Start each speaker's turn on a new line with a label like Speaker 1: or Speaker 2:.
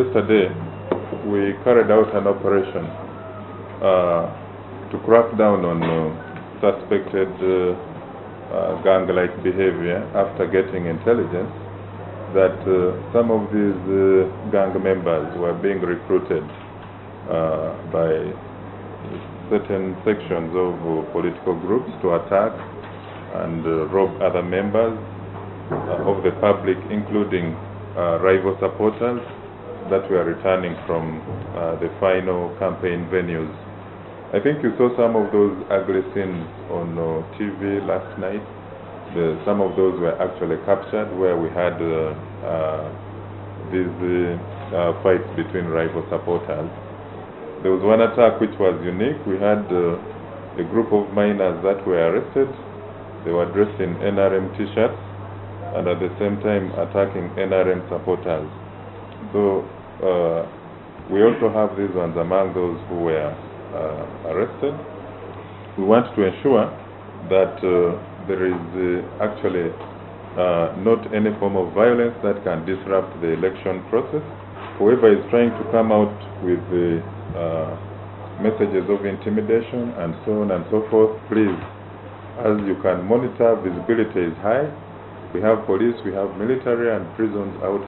Speaker 1: Yesterday, we carried out an operation to crack down on suspected gang-like behavior after getting intelligence that some of these gang members were being recruited by certain sections of political groups to attack and rob other members of the public, including rival supporters that were returning from the final campaign venues. I think you saw some of those ugly scenes on TV last night. Some of those were actually captured, where we had these fights between rival supporters. There was one attack which was unique. We had a group of miners that were arrested. They were dressed in NRM t-shirts and at the same time attacking NRM supporters. So we also have these ones among those who were arrested. We want to ensure that there is actually not any form of violence that can disrupt the election process. Whoever is trying to come out with the messages of intimidation and so on and so forth, please, as you can monitor, visibility is high. We have police, we have military and prisons out.